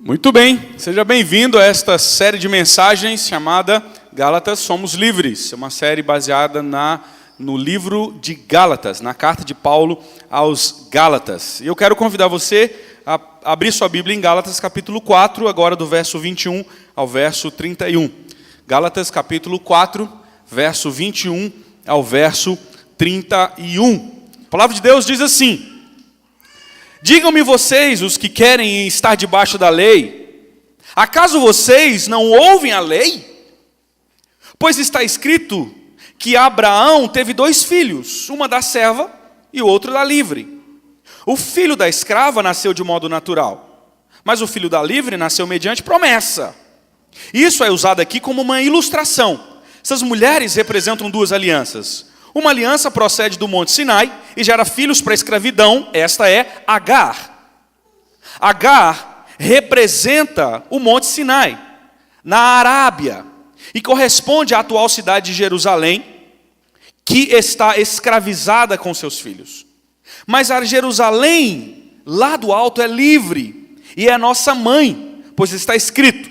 Muito bem, seja bem-vindo a esta série de mensagens chamada Gálatas Somos Livres. É uma série baseada no livro de Gálatas, na carta de Paulo aos Gálatas. E eu quero convidar você a abrir sua Bíblia em Gálatas capítulo 4, agora do verso 21 ao verso 31. Gálatas capítulo 4, verso 21 ao verso 31. A palavra de Deus diz assim: digam-me vocês, os que querem estar debaixo da lei, acaso vocês não ouvem a lei? Pois está escrito que Abraão teve 2 filhos, uma da serva e o outro da livre. O filho da escrava nasceu de modo natural, mas o filho da livre nasceu mediante promessa. Isso é usado aqui como uma ilustração. Essas mulheres representam 2 alianças. Uma aliança procede do Monte Sinai e gera filhos para a escravidão, esta é Agar. Agar representa o Monte Sinai, na Arábia, e corresponde à atual cidade de Jerusalém, que está escravizada com seus filhos. Mas a Jerusalém, lá do alto, é livre, e é nossa mãe, pois está escrito: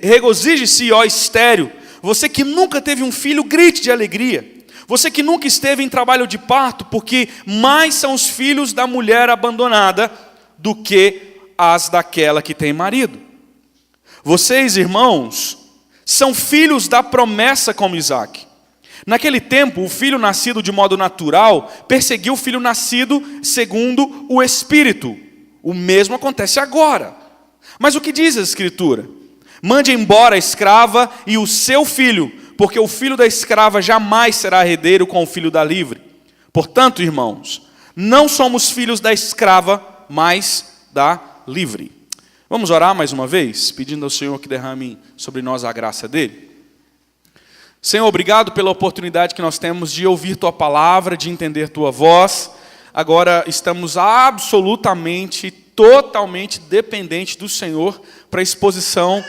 regozije-se, ó estéril, você que nunca teve um filho, grite de alegria. Você que nunca esteve em trabalho de parto, porque mais são os filhos da mulher abandonada do que as daquela que tem marido. Vocês, irmãos, são filhos da promessa como Isaac. Naquele tempo, o filho nascido de modo natural perseguiu o filho nascido segundo o Espírito. O mesmo acontece agora. Mas o que diz a Escritura? Mande embora a escrava e o seu filho, porque o filho da escrava jamais será herdeiro com o filho da livre. Portanto, irmãos, não somos filhos da escrava, mas da livre. Vamos orar mais uma vez, pedindo ao Senhor que derrame sobre nós a graça dele. Senhor, obrigado pela oportunidade que nós temos de ouvir tua palavra, de entender tua voz. Agora estamos absolutamente, totalmente dependentes do Senhor para a exposição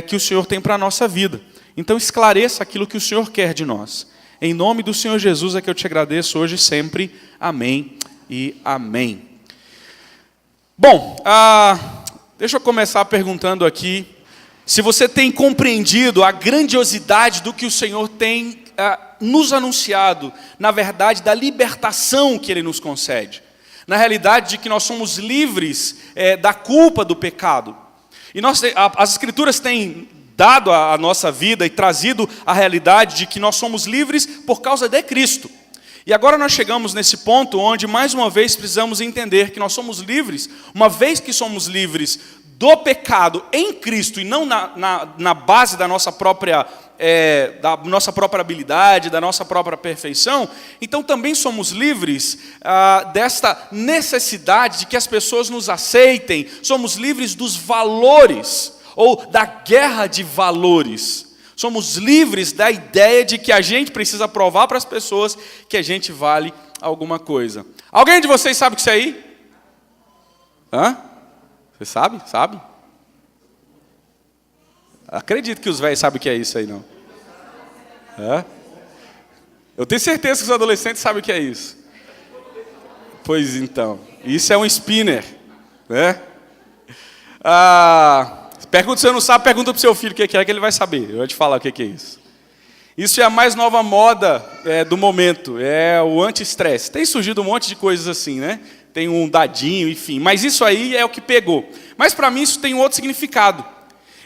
que o Senhor tem para a nossa vida. Então esclareça aquilo que o Senhor quer de nós. Em nome do Senhor Jesus é que eu te agradeço hoje e sempre. Amém e amém. Bom, deixa eu começar perguntando aqui se você tem compreendido a grandiosidade do que o Senhor tem nos anunciado, na verdade, da libertação que Ele nos concede. Na realidade de que nós somos livres da culpa do pecado. E as Escrituras têm dado à nossa vida e trazido a realidade de que nós somos livres por causa de Cristo. E agora nós chegamos nesse ponto onde, mais uma vez, precisamos entender que nós somos livres, uma vez que somos livres do pecado em Cristo e não na base da nossa própria habilidade, da nossa própria perfeição. Então também somos livres desta necessidade de que as pessoas nos aceitem. Somos livres dos valores, ou da guerra de valores. Somos livres da ideia de que a gente precisa provar para as pessoas que a gente vale alguma coisa. Alguém de vocês sabe o que é isso aí? Você sabe? Sabe? Acredito que os velhos sabem o que é isso aí, não. Eu tenho certeza que os adolescentes sabem o que é isso. Pois então, isso é um spinner, né? Pergunta, se você não sabe, pergunta para o seu filho o que é que ele vai saber. Eu vou te falar o que é isso. Isso é a mais nova moda do momento, é o anti-estresse. Tem surgido um monte de coisas assim, né? Tem um dadinho, enfim. Mas isso aí é o que pegou. Mas para mim isso tem um outro significado.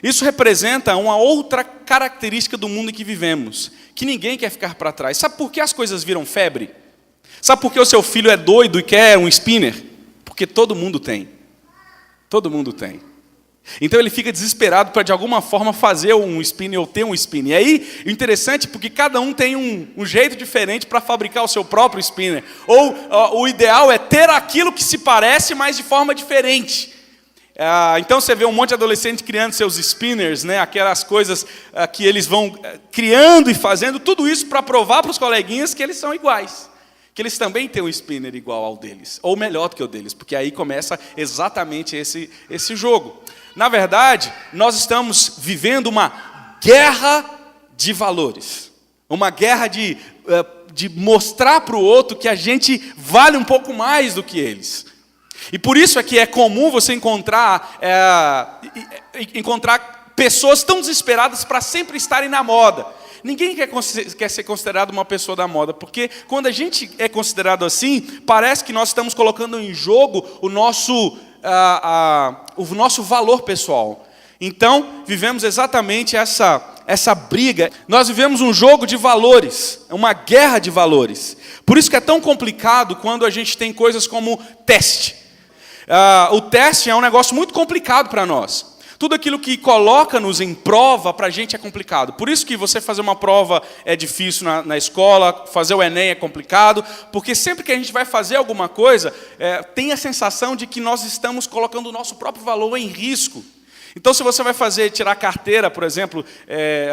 Isso representa uma outra característica do mundo em que vivemos, que ninguém quer ficar para trás. Sabe por que as coisas viram febre? Sabe por que o seu filho é doido e quer um spinner? Porque todo mundo tem. Todo mundo tem. Então ele fica desesperado para de alguma forma fazer um spinner ou ter um spinner. E aí, o interessante é porque cada um tem um jeito diferente para fabricar o seu próprio spinner. Ou o ideal é ter aquilo que se parece, mas de forma diferente. Então você vê um monte de adolescente criando seus spinners, né? Aquelas coisas que eles vão criando e fazendo, tudo isso para provar para os coleguinhas que eles são iguais. Que eles também têm um spinner igual ao deles, ou melhor do que o deles, porque aí começa exatamente esse jogo. Na verdade, nós estamos vivendo uma guerra de valores. Uma guerra de mostrar para o outro que a gente vale um pouco mais do que eles. E por isso é que é comum você encontrar pessoas tão desesperadas para sempre estarem na moda. Ninguém quer ser considerado uma pessoa da moda, porque quando a gente é considerado assim, parece que nós estamos colocando em jogo o nosso valor pessoal. Então, vivemos exatamente essa briga. Nós vivemos um jogo de valores, uma guerra de valores. Por isso que é tão complicado quando a gente tem coisas como teste. O teste é um negócio muito complicado para nós. Tudo aquilo que coloca-nos em prova, para a gente é complicado. Por isso que você fazer uma prova é difícil na escola, fazer o Enem é complicado, porque sempre que a gente vai fazer alguma coisa, tem a sensação de que nós estamos colocando o nosso próprio valor em risco. Então, se você vai tirar carteira, por exemplo,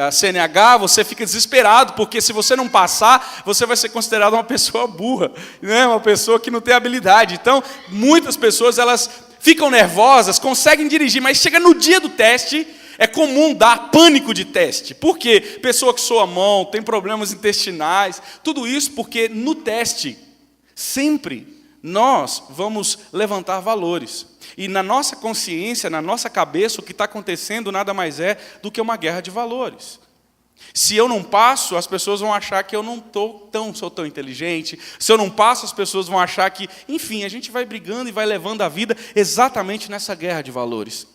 a CNH, você fica desesperado, porque se você não passar, você vai ser considerado uma pessoa burra, né? Uma pessoa que não tem habilidade. Então, muitas pessoas, elas ficam nervosas, conseguem dirigir, mas chega no dia do teste, é comum dar pânico de teste. Por quê? Pessoa que soa a mão, tem problemas intestinais, tudo isso porque no teste, sempre nós vamos levantar valores. E na nossa consciência, na nossa cabeça, o que está acontecendo nada mais é do que uma guerra de valores. Se eu não passo, as pessoas vão achar que eu não sou tão inteligente. Se eu não passo, as pessoas vão achar que... Enfim, a gente vai brigando e vai levando a vida exatamente nessa guerra de valores.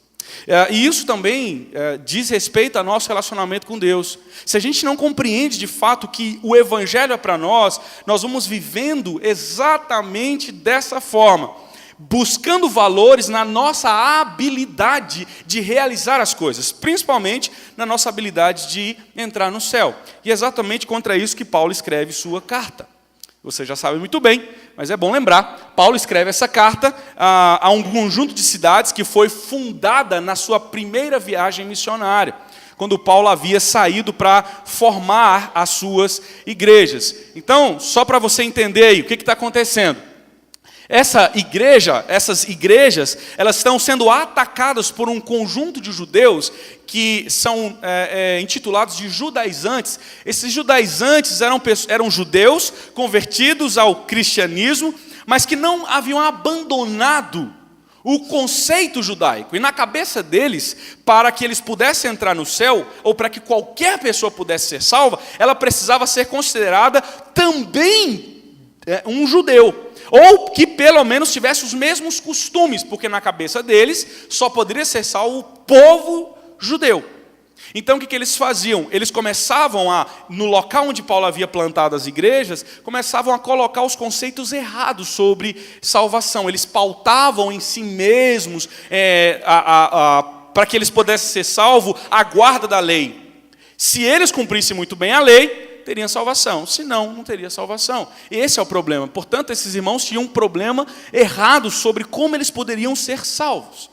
E isso também diz respeito ao nosso relacionamento com Deus. Se a gente não compreende de fato que o Evangelho é para nós, nós vamos vivendo exatamente dessa forma. Buscando valores na nossa habilidade de realizar as coisas, principalmente na nossa habilidade de entrar no céu. E é exatamente contra isso que Paulo escreve sua carta. Você já sabe muito bem, mas é bom lembrar. Paulo escreve essa carta a um conjunto de cidades que foi fundada na sua primeira viagem missionária, quando Paulo havia saído para formar as suas igrejas. Então, só para você entender aí o que está acontecendo. Essas igrejas, elas estão sendo atacadas por um conjunto de judeus que são intitulados de judaizantes. Esses judaizantes eram judeus convertidos ao cristianismo, mas que não haviam abandonado o conceito judaico. E na cabeça deles, para que eles pudessem entrar no céu, ou para que qualquer pessoa pudesse ser salva, ela precisava ser considerada também um judeu. Ou que pelo menos tivesse os mesmos costumes, porque na cabeça deles só poderia ser salvo o povo judeu. Então o que eles faziam? Eles começavam no local onde Paulo havia plantado as igrejas, começavam a colocar os conceitos errados sobre salvação. Eles pautavam em si mesmos, para que eles pudessem ser salvos, a guarda da lei. Se eles cumprissem muito bem a lei, teriam salvação, senão não teria salvação. Esse é o problema. Portanto, esses irmãos tinham um problema errado sobre como eles poderiam ser salvos.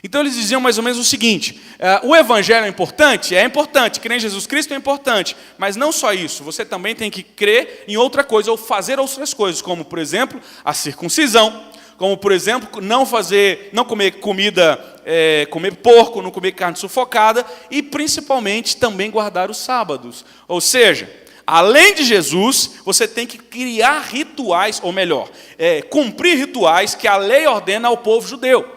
Então eles diziam mais ou menos o seguinte: o Evangelho é importante? É importante, crer em Jesus Cristo é importante, mas não só isso, você também tem que crer em outra coisa, ou fazer outras coisas, como por exemplo, a circuncisão, como por exemplo, não comer comida, comer porco, não comer carne sufocada, e principalmente também guardar os sábados. Ou seja, além de Jesus, você tem que criar rituais, ou melhor, cumprir rituais que a lei ordena ao povo judeu.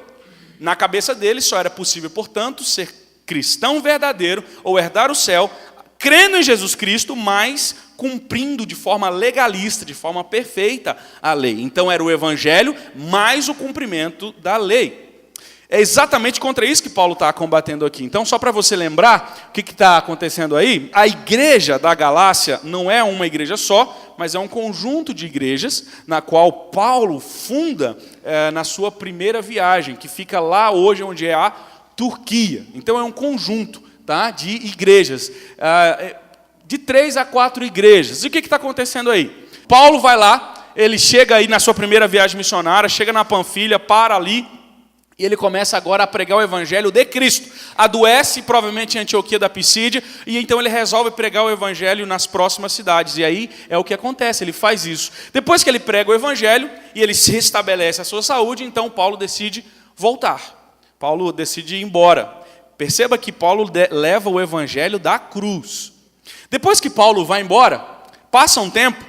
Na cabeça deles só era possível, portanto, ser cristão verdadeiro ou herdar o céu, crendo em Jesus Cristo, mas cumprindo de forma legalista, de forma perfeita a lei. Então era o Evangelho mais o cumprimento da lei. É exatamente contra isso que Paulo está combatendo aqui. Então, só para você lembrar o que está acontecendo aí, a igreja da Galácia não é uma igreja só, mas é um conjunto de igrejas na qual Paulo funda na sua primeira viagem, que fica lá hoje onde é a Turquia. Então é um conjunto, tá, de igrejas, de 3 a 4 igrejas. E o que está acontecendo aí? Paulo vai lá, ele chega aí na sua primeira viagem missionária, chega na Panfilha, para ali, e ele começa agora a pregar o Evangelho de Cristo. Adoece, provavelmente em Antioquia da Pisídia, e então ele resolve pregar o Evangelho nas próximas cidades. E aí é o que acontece, ele faz isso. Depois que ele prega o Evangelho, e ele se restabelece a sua saúde, então Paulo decide voltar. Paulo decide ir embora. Perceba que Paulo leva o Evangelho da cruz. Depois que Paulo vai embora, passa um tempo,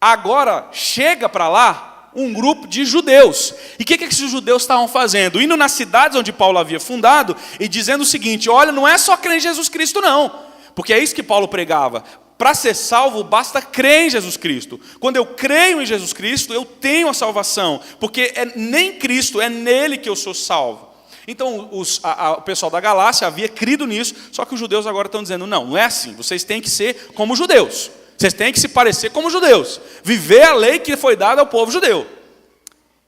agora chega para lá um grupo de judeus. E o que esses judeus estavam fazendo? Indo nas cidades onde Paulo havia fundado e dizendo o seguinte: olha, não é só crer em Jesus Cristo não, porque é isso que Paulo pregava. Para ser salvo, basta crer em Jesus Cristo. Quando eu creio em Jesus Cristo, eu tenho a salvação, porque nem Cristo, é nele que eu sou salvo. Então, o pessoal da Galácia havia crido nisso, só que os judeus agora estão dizendo: não é assim, vocês têm que ser como judeus. Vocês têm que se parecer como judeus, viver a lei que foi dada ao povo judeu.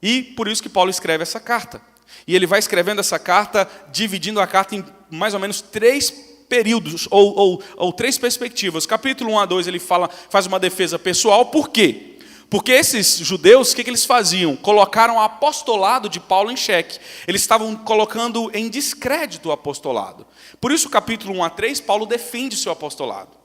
E por isso que Paulo escreve essa carta. E ele vai escrevendo essa carta, dividindo a carta em mais ou menos 3 períodos, ou 3 perspectivas. Capítulo 1 a 2 ele faz uma defesa pessoal. Por quê? Porque esses judeus, o que eles faziam? Colocaram o apostolado de Paulo em xeque. Eles estavam colocando em descrédito o apostolado. Por isso, capítulo 1 a 3, Paulo defende o seu apostolado.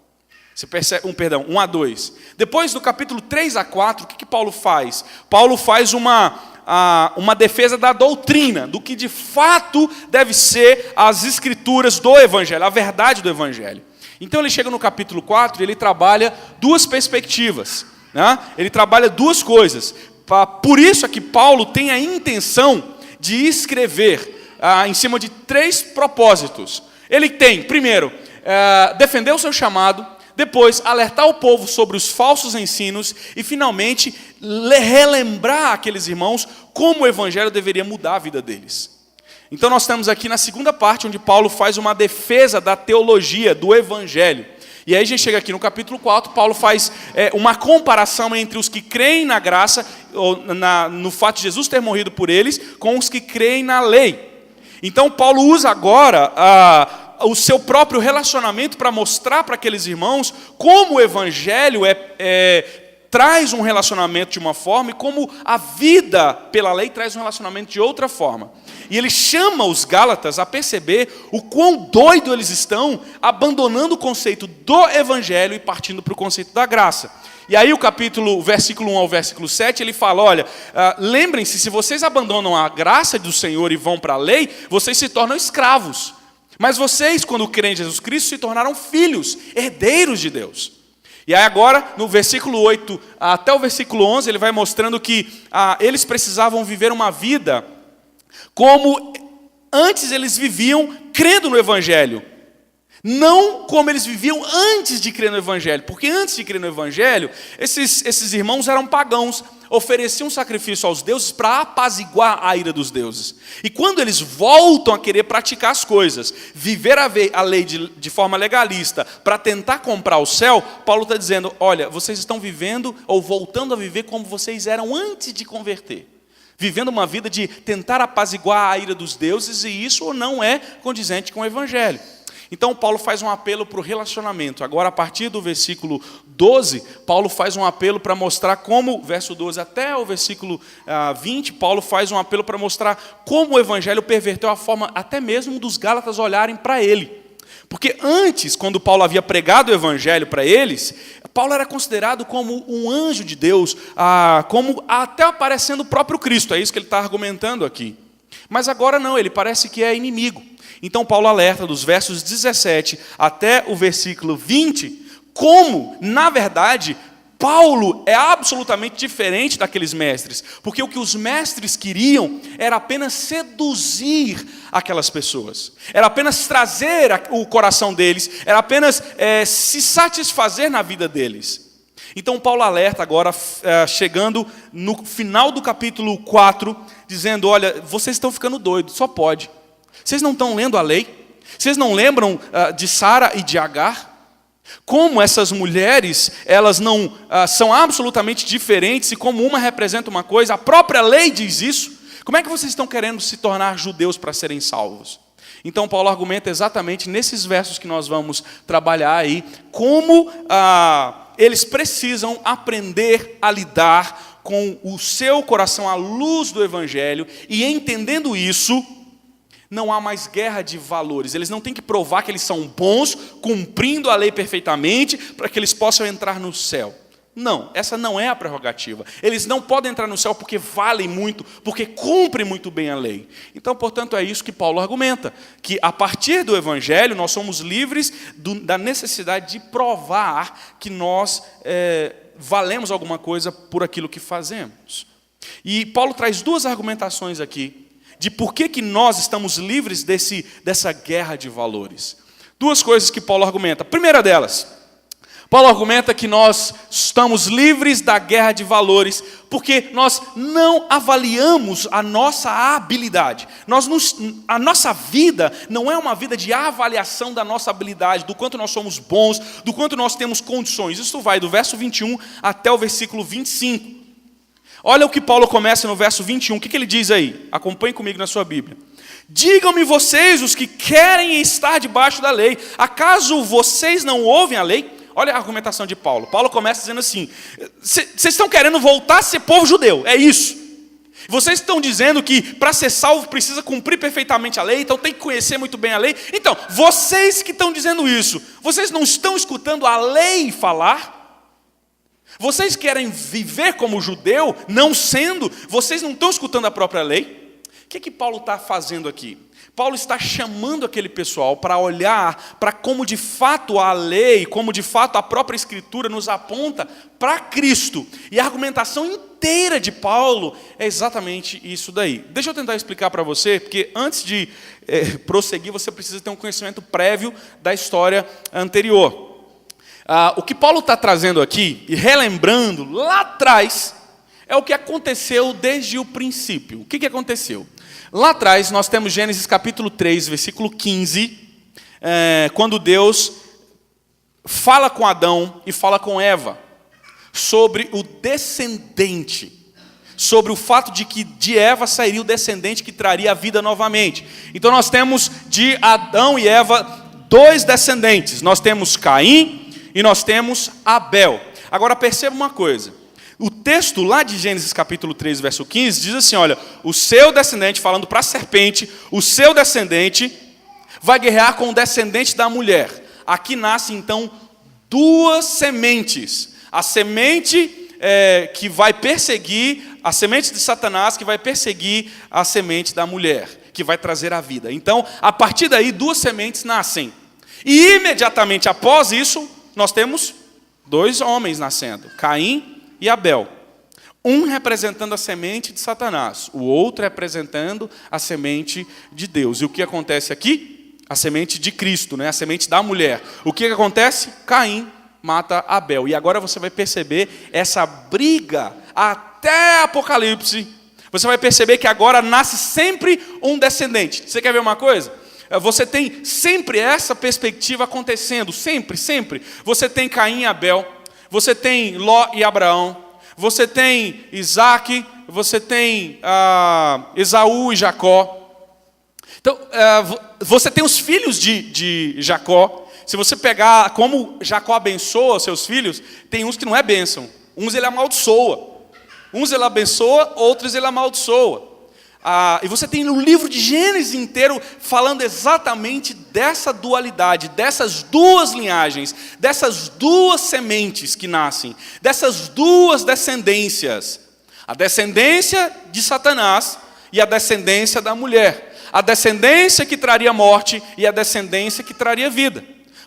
Você percebe, 1 a 2. Depois, do capítulo 3 a 4, o que Paulo faz? Paulo faz uma defesa da doutrina, do que de fato deve ser as escrituras do Evangelho, a verdade do Evangelho. Então ele chega no capítulo 4 e ele trabalha 2 perspectivas. Né? Ele trabalha 2 coisas. Por isso é que Paulo tem a intenção de escrever em cima de 3 propósitos. Ele tem, primeiro, defender o seu chamado. Depois, alertar o povo sobre os falsos ensinos e, finalmente, relembrar aqueles irmãos como o Evangelho deveria mudar a vida deles. Então, nós estamos aqui na segunda parte, onde Paulo faz uma defesa da teologia, do Evangelho. E aí a gente chega aqui no capítulo 4, Paulo faz uma comparação entre os que creem na graça, no fato de Jesus ter morrido por eles, com os que creem na lei. Então, Paulo usa agora o seu próprio relacionamento para mostrar para aqueles irmãos como o Evangelho traz um relacionamento de uma forma e como a vida pela lei traz um relacionamento de outra forma. E ele chama os Gálatas a perceber o quão doido eles estão, abandonando o conceito do Evangelho e partindo para o conceito da graça. E aí o versículo 1 ao versículo 7, ele fala: olha, lembrem-se, se vocês abandonam a graça do Senhor e vão para a lei, vocês se tornam escravos. Mas vocês, quando creem em Jesus Cristo, se tornaram filhos, herdeiros de Deus. E aí agora, no versículo 8 até o versículo 11, ele vai mostrando que eles precisavam viver uma vida como antes eles viviam crendo no Evangelho. Não como eles viviam antes de crer no Evangelho. Porque antes de crer no Evangelho, esses irmãos eram pagãos, ofereciam sacrifício aos deuses para apaziguar a ira dos deuses. E quando eles voltam a querer praticar as coisas, viver a lei de forma legalista, para tentar comprar o céu, Paulo está dizendo: olha, vocês estão vivendo ou voltando a viver como vocês eram antes de converter. Vivendo uma vida de tentar apaziguar a ira dos deuses, e isso não é condizente com o Evangelho. Então Paulo faz um apelo para o relacionamento. Agora, a partir do versículo 12, Paulo faz um apelo para mostrar como, verso 12 até o versículo 20, Paulo faz um apelo para mostrar como o Evangelho perverteu a forma até mesmo dos Gálatas olharem para ele. Porque antes, quando Paulo havia pregado o Evangelho para eles, Paulo era considerado como um anjo de Deus, como até aparecendo o próprio Cristo. É isso que ele está argumentando aqui. Mas agora não, ele parece que é inimigo. Então Paulo alerta dos versos 17 até o versículo 20, como, na verdade, Paulo é absolutamente diferente daqueles mestres, porque o que os mestres queriam era apenas seduzir aquelas pessoas, era apenas trazer o coração deles, era apenas se satisfazer na vida deles. Então Paulo alerta agora, chegando no final do capítulo 4, dizendo: olha, vocês estão ficando doidos, só pode. Vocês não estão lendo a lei? Vocês não lembram de Sara e de Agar? Como essas mulheres, elas não são absolutamente diferentes, e como uma representa uma coisa, a própria lei diz isso. Como é que vocês estão querendo se tornar judeus para serem salvos? Então Paulo argumenta exatamente nesses versos que nós vamos trabalhar aí, como eles precisam aprender a lidar com o seu coração à luz do Evangelho, e entendendo isso, não há mais guerra de valores. Eles não têm que provar que eles são bons, cumprindo a lei perfeitamente, para que eles possam entrar no céu. Não, essa não é a prerrogativa. Eles não podem entrar no céu porque valem muito, porque cumprem muito bem a lei. Então, portanto, é isso que Paulo argumenta, que a partir do Evangelho nós somos livres da necessidade de provar que nós valemos alguma coisa por aquilo que fazemos. E Paulo traz duas argumentações aqui de por que nós estamos livres dessa guerra de valores. Duas coisas que Paulo argumenta. A primeira delas, Paulo argumenta que nós estamos livres da guerra de valores porque nós não avaliamos a nossa habilidade. A nossa vida não é uma vida de avaliação da nossa habilidade, do quanto nós somos bons, do quanto nós temos condições. Isso vai do verso 21 até o versículo 25. Olha o que Paulo começa no verso 21. O que ele diz aí? Acompanhe comigo na sua Bíblia. Digam-me vocês, os que querem estar debaixo da lei, acaso vocês não ouvem a lei? Olha a argumentação de Paulo. Paulo começa dizendo assim: vocês estão querendo voltar a ser povo judeu, é isso. Vocês estão dizendo que para ser salvo precisa cumprir perfeitamente a lei, então tem que conhecer muito bem a lei. Então, vocês que estão dizendo isso, vocês não estão escutando a lei falar? Vocês querem viver como judeu, não sendo? Vocês não estão escutando a própria lei? O que Paulo está fazendo aqui? Paulo está chamando aquele pessoal para olhar para como de fato a lei, como de fato a própria Escritura nos aponta para Cristo. E a argumentação inteira de Paulo é exatamente isso daí. Deixa eu tentar explicar para você, porque antes de prosseguir, você precisa ter um conhecimento prévio da história anterior. O que Paulo está trazendo aqui, e relembrando lá atrás, é o que aconteceu desde o princípio. O que aconteceu? Lá atrás, nós temos Gênesis capítulo 3, versículo 15, quando Deus fala com Adão e fala com Eva sobre o descendente, sobre o fato de que de Eva sairia o descendente que traria a vida novamente. Então nós temos de Adão e Eva dois descendentes, nós temos Caim e nós temos Abel. Agora perceba uma coisa. O texto lá de Gênesis capítulo 3, verso 15, diz assim, olha, o seu descendente, falando para a serpente, o seu descendente vai guerrear com o descendente da mulher. Aqui nascem então duas sementes. A semente que vai perseguir, a semente de Satanás que vai perseguir a semente da mulher, que vai trazer a vida. Então, a partir daí, duas sementes nascem. E imediatamente após isso, nós temos dois homens nascendo, Caim e Abel, um representando a semente de Satanás, o outro representando a semente de Deus. E o que acontece aqui? A semente de Cristo, a semente da mulher. O que acontece? Caim mata Abel. E agora você vai perceber essa briga até Apocalipse. Você vai perceber que agora nasce sempre um descendente. Você quer ver uma coisa? Você tem sempre essa perspectiva acontecendo, sempre. Você tem Caim e Abel. Você tem Ló e Abraão, você tem Isaac, você tem Esaú e Jacó. Então, você tem os filhos de Jacó. Se você pegar como Jacó abençoa seus filhos, tem uns que não é bênção. Uns ele amaldiçoa. Uns ele abençoa, outros ele amaldiçoa. E você tem o livro de Gênesis inteiro falando exatamente dessa dualidade, dessas duas linhagens, dessas duas sementes que nascem, dessas duas descendências. A descendência de Satanás e a descendência da mulher. A descendência que traria morte e a descendência que traria vida.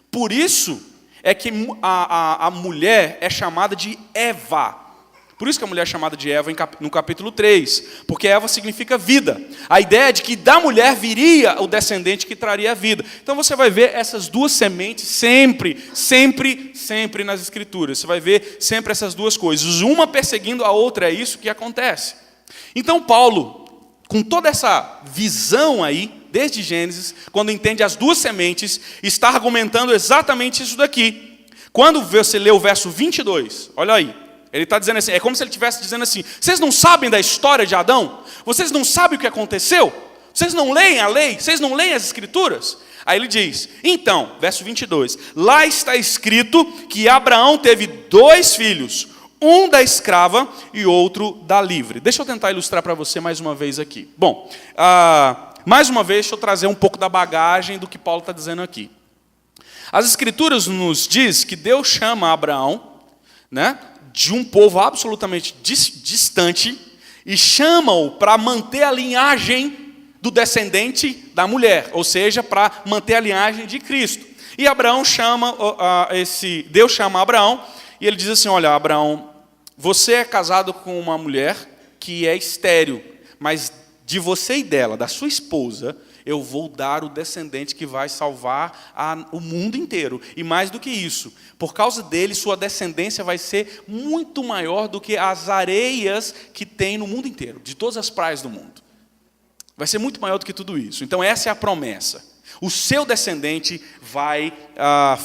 Por isso é que a mulher é chamada de Eva. Por isso que a mulher é chamada de Eva no capítulo 3, porque Eva significa vida. A ideia é de que da mulher viria o descendente que traria a vida. Então você vai ver essas duas sementes sempre nas Escrituras. Você vai ver sempre essas duas coisas, uma perseguindo a outra, é isso que acontece. Então Paulo, com toda essa visão aí, desde Gênesis, quando entende as duas sementes, está argumentando exatamente isso daqui. Quando você lê o verso 22, olha aí. Ele está dizendo assim, é como se ele estivesse dizendo assim, vocês não sabem da história de Adão? Vocês não sabem o que aconteceu? Vocês não leem a lei? Vocês não leem as Escrituras? Aí ele diz, então, verso 22, lá está escrito que Abraão teve dois filhos, um da escrava e outro da livre. Deixa eu tentar ilustrar para você mais uma vez aqui. Bom, mais uma vez, deixa eu trazer um pouco da bagagem do que Paulo está dizendo aqui. As Escrituras nos diz que Deus chama Abraão, de um povo absolutamente distante e chama-o para manter a linhagem do descendente da mulher, ou seja, para manter a linhagem de Cristo. E Abraão Deus chama Abraão e ele diz assim, olha, Abraão, você é casado com uma mulher que é estéril, mas de você e dela, da sua esposa, eu vou dar o descendente que vai salvar o mundo inteiro. E mais do que isso, por causa dele, sua descendência vai ser muito maior do que as areias que tem no mundo inteiro, de todas as praias do mundo. Vai ser muito maior do que tudo isso. Então essa é a promessa. O seu descendente vai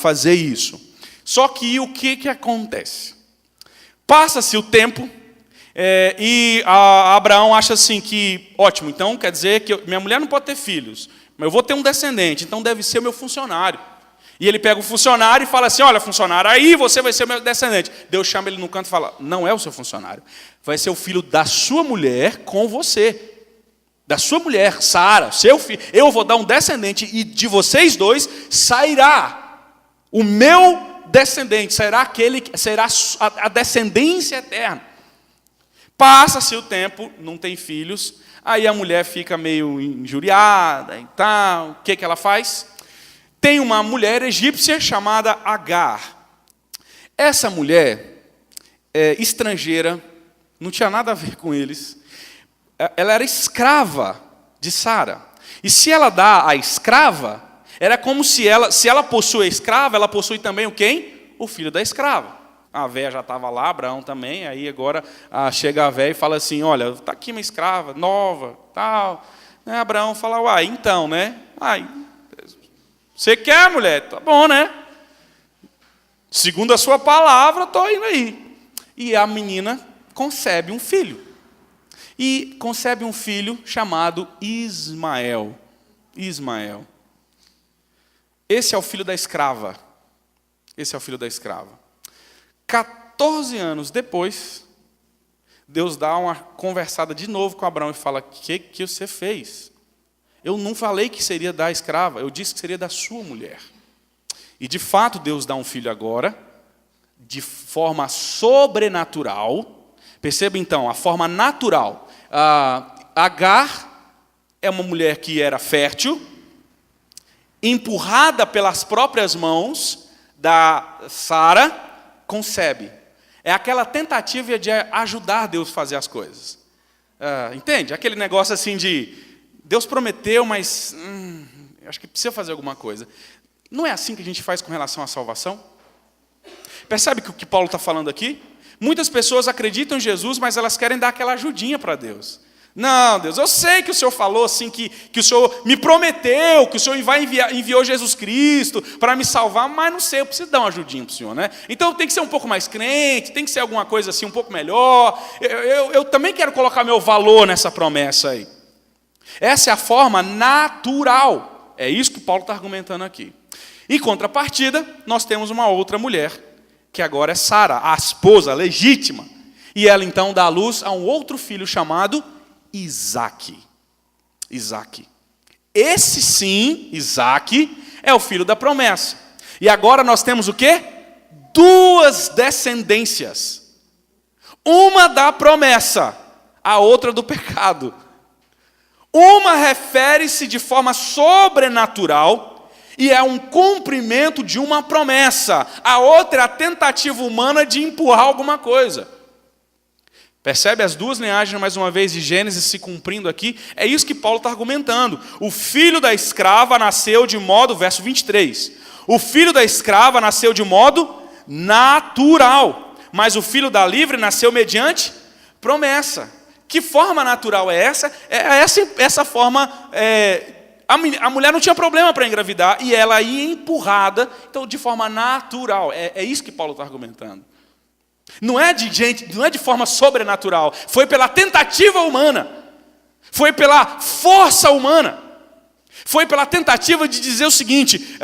fazer isso. Só que o que acontece? Passa-se o tempo, e Abraão acha assim que, ótimo, então quer dizer que minha mulher não pode ter filhos, mas eu vou ter um descendente, então deve ser o meu funcionário. E ele pega o funcionário e fala assim, olha, funcionário, aí você vai ser o meu descendente. Deus chama ele no canto e fala, não é o seu funcionário, vai ser o filho da sua mulher com você. Da sua mulher, Sara, seu filho, eu vou dar um descendente e de vocês dois sairá o meu descendente, será a descendência eterna. Passa-se o tempo, não tem filhos, aí a mulher fica meio injuriada e tal. O que ela faz? Tem uma mulher egípcia chamada Agar. Essa mulher estrangeira, não tinha nada a ver com eles. Ela era escrava de Sara. E se ela dá a escrava, era como se ela possui a escrava, ela possui também o quem? O filho da escrava. A véia já estava lá, Abraão também, aí agora chega a véia e fala assim, olha, está aqui uma escrava, nova, tal. Abraão fala, uai, então, né? Você quer, mulher? Tá bom, né? Segundo a sua palavra, estou indo aí. E a menina concebe um filho. E concebe um filho chamado Ismael. Ismael. Esse é o filho da escrava. Esse é o filho da escrava. 14 anos depois, Deus dá uma conversada de novo com Abraão e fala, o que você fez? Eu não falei que seria da escrava, eu disse que seria da sua mulher. E de fato Deus dá um filho agora, de forma sobrenatural. Perceba então, a forma natural. Agar é uma mulher que era fértil, empurrada pelas próprias mãos da Sara, concebe. É aquela tentativa de ajudar Deus a fazer as coisas. Entende? Aquele negócio assim de Deus prometeu, mas acho que precisa fazer alguma coisa. Não é assim que a gente faz com relação à salvação? Percebe que o que Paulo está falando aqui? Muitas pessoas acreditam em Jesus, mas elas querem dar aquela ajudinha para Deus. Não, Deus, eu sei que o Senhor falou assim, que o Senhor me prometeu, que o Senhor enviou Jesus Cristo para me salvar, mas não sei, eu preciso dar uma ajudinha para o Senhor, né? Então tem que ser um pouco mais crente, tem que ser alguma coisa assim um pouco melhor. Eu também quero colocar meu valor nessa promessa aí. Essa é a forma natural. É isso que Paulo está argumentando aqui. Em contrapartida, nós temos uma outra mulher, que agora é Sara, a esposa legítima. E ela então dá à luz a um outro filho chamado Isaque. Esse sim, Isaque, é o filho da promessa. E agora nós temos o quê? Duas descendências. Uma da promessa, a outra do pecado. Uma refere-se de forma sobrenatural e é um cumprimento de uma promessa. A outra é a tentativa humana de empurrar alguma coisa. Percebe as duas linhagens, mais uma vez, de Gênesis se cumprindo aqui? É isso que Paulo está argumentando. O filho da escrava nasceu de modo, verso 23. O filho da escrava nasceu de modo natural, mas o filho da livre nasceu mediante promessa. Que forma natural é essa? Essa forma, a mulher não tinha problema para engravidar, e ela ia empurrada, então de forma natural. É isso que Paulo está argumentando. Não é de forma sobrenatural, foi pela tentativa humana, foi pela força humana, foi pela tentativa de dizer o seguinte,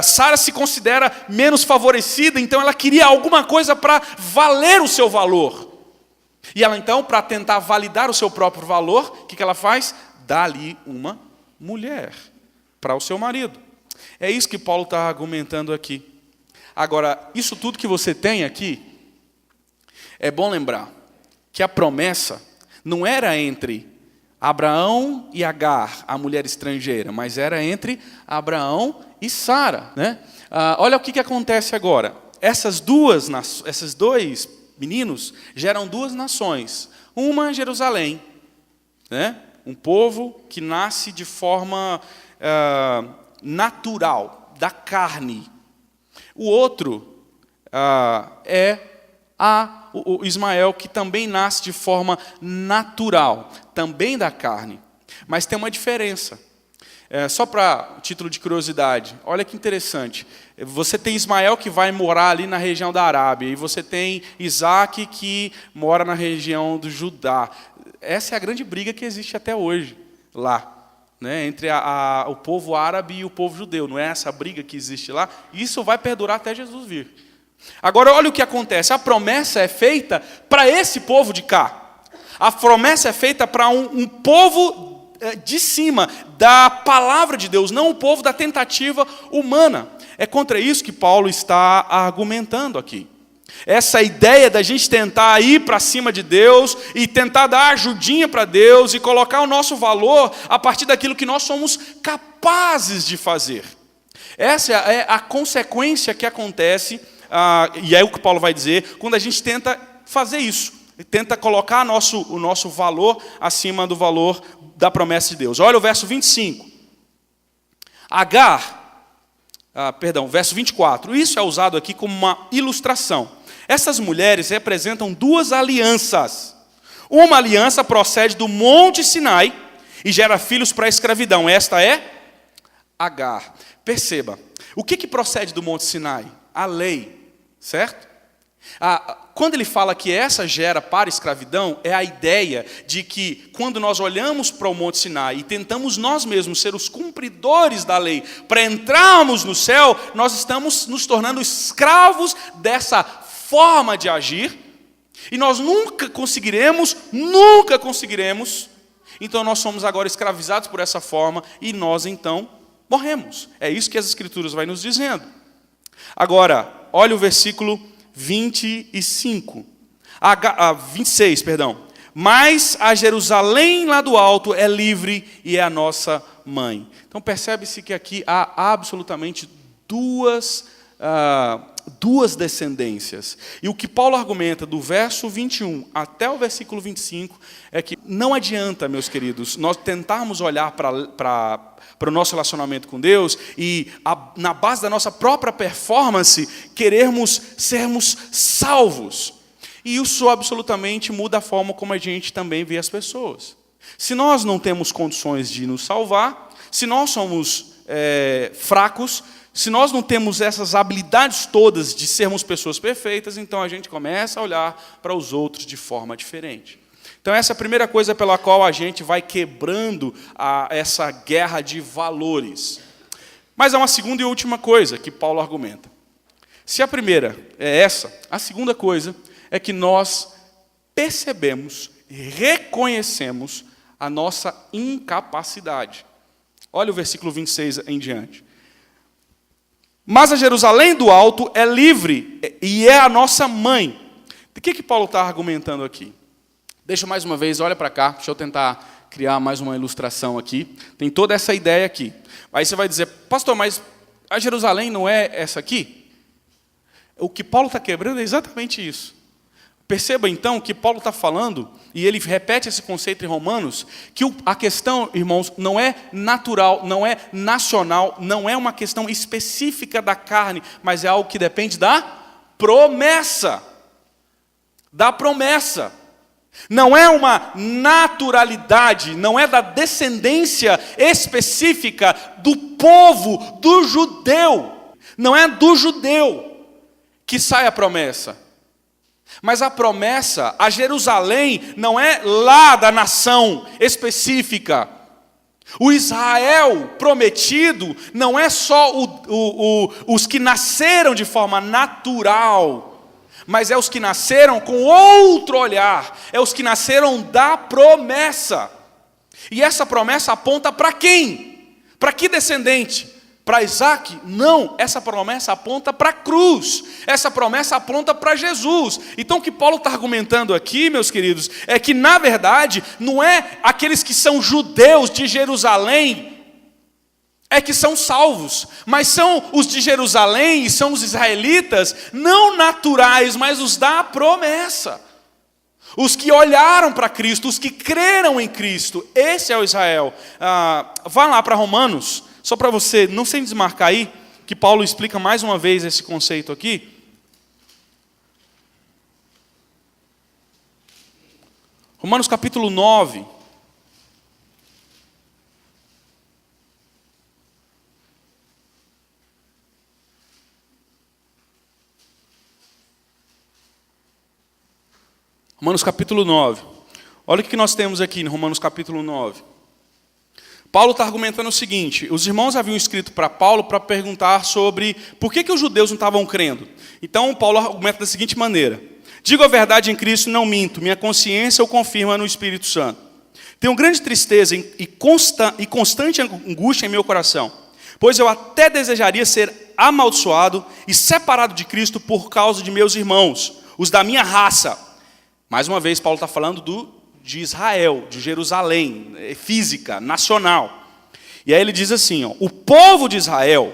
Sara se considera menos favorecida, então ela queria alguma coisa para valer o seu valor. E ela então, para tentar validar o seu próprio valor, o que ela faz? Dá-lhe uma mulher para o seu marido. É isso que Paulo está argumentando aqui. Agora, isso tudo que você tem aqui, é bom lembrar que a promessa não era entre Abraão e Agar, a mulher estrangeira, mas era entre Abraão e Sara, né? Olha o que acontece agora. Esses dois meninos geram duas nações. Uma, Jerusalém, né? Um povo que nasce de forma natural, da carne. O outro é o Ismael, que também nasce de forma natural, também da carne. Mas tem uma diferença. Só para título de curiosidade, olha que interessante. Você tem Ismael que vai morar ali na região da Arábia, e você tem Isaac que mora na região do Judá. Essa é a grande briga que existe até hoje lá, né, entre o povo árabe e o povo judeu. Não é essa briga que existe lá? Isso vai perdurar até Jesus vir. Agora, olha o que acontece. A promessa é feita para esse povo de cá. A promessa é feita para um povo de cima, da palavra de Deus, não o povo da tentativa humana. É contra isso que Paulo está argumentando aqui. Essa ideia da gente tentar ir para cima de Deus e tentar dar ajudinha para Deus e colocar o nosso valor a partir daquilo que nós somos capazes de fazer. Essa é a consequência que acontece, e é o que Paulo vai dizer, quando a gente tenta fazer isso, tenta colocar o nosso valor acima do valor da promessa de Deus. Olha o verso 25. Verso 24. Isso é usado aqui como uma ilustração. Essas mulheres representam duas alianças. Uma aliança procede do Monte Sinai e gera filhos para a escravidão. Esta é Agar. Perceba, o que procede do Monte Sinai? A lei, certo? Quando ele fala que essa gera para a escravidão, é a ideia de que quando nós olhamos para o Monte Sinai e tentamos nós mesmos ser os cumpridores da lei para entrarmos no céu, nós estamos nos tornando escravos dessa forma de agir, e nós nunca conseguiremos, então nós somos agora escravizados por essa forma, e nós então morremos. É isso que as Escrituras vai nos dizendo. Agora, olha o versículo 26, perdão. Mas a Jerusalém lá do alto é livre e é a nossa mãe. Então percebe-se que aqui há absolutamente duas descendências. E o que Paulo argumenta do verso 21 até o versículo 25 é que não adianta, meus queridos, nós tentarmos olhar para o nosso relacionamento com Deus e, na base da nossa própria performance, querermos sermos salvos. E isso absolutamente muda a forma como a gente também vê as pessoas. Se nós não temos condições de nos salvar, se nós somos fracos, se nós não temos essas habilidades todas de sermos pessoas perfeitas, então a gente começa a olhar para os outros de forma diferente. Então essa é a primeira coisa pela qual a gente vai quebrando essa guerra de valores. Mas há uma segunda e última coisa que Paulo argumenta. Se a primeira é essa, a segunda coisa é que nós percebemos e reconhecemos a nossa incapacidade. Olha o versículo 26 em diante. Mas a Jerusalém do alto é livre e é a nossa mãe. De que Paulo está argumentando aqui? Deixa mais uma vez, olha para cá, deixa eu tentar criar mais uma ilustração aqui. Tem toda essa ideia aqui. Aí você vai dizer, pastor, mas a Jerusalém não é essa aqui? O que Paulo está quebrando é exatamente isso. Perceba então que Paulo está falando, e ele repete esse conceito em Romanos, que a questão, irmãos, não é natural, não é nacional, não é uma questão específica da carne, mas é algo que depende da promessa. Da promessa. Não é uma naturalidade, não é da descendência específica do povo, do judeu. Não é do judeu que sai a promessa. Mas a promessa, a Jerusalém, não é lá da nação específica. O Israel prometido não é só os que nasceram de forma natural, mas é os que nasceram com outro olhar, é os que nasceram da promessa. E essa promessa aponta para quem? Para que descendente? Para Isaac? Não, essa promessa aponta para a cruz, essa promessa aponta para Jesus. Então o que Paulo está argumentando aqui, meus queridos, é que na verdade não é aqueles que são judeus de Jerusalém é que são salvos, mas são os de Jerusalém e são os israelitas, não naturais, mas os da promessa. Os que olharam para Cristo, os que creram em Cristo, esse é o Israel. Vá lá para Romanos, só para você, não sem desmarcar aí, que Paulo explica mais uma vez esse conceito aqui. Romanos capítulo 9. Romanos capítulo 9. Olha o que nós temos aqui em Romanos capítulo 9. Paulo está argumentando o seguinte: os irmãos haviam escrito para Paulo para perguntar sobre por que os judeus não estavam crendo. Então Paulo argumenta da seguinte maneira: digo a verdade em Cristo, não minto, minha consciência o confirma no Espírito Santo. Tenho grande tristeza e constante angústia em meu coração, pois eu até desejaria ser amaldiçoado e separado de Cristo por causa de meus irmãos, os da minha raça. Mais uma vez, Paulo está falando de Israel, de Jerusalém, física, nacional. E aí ele diz assim, o povo de Israel,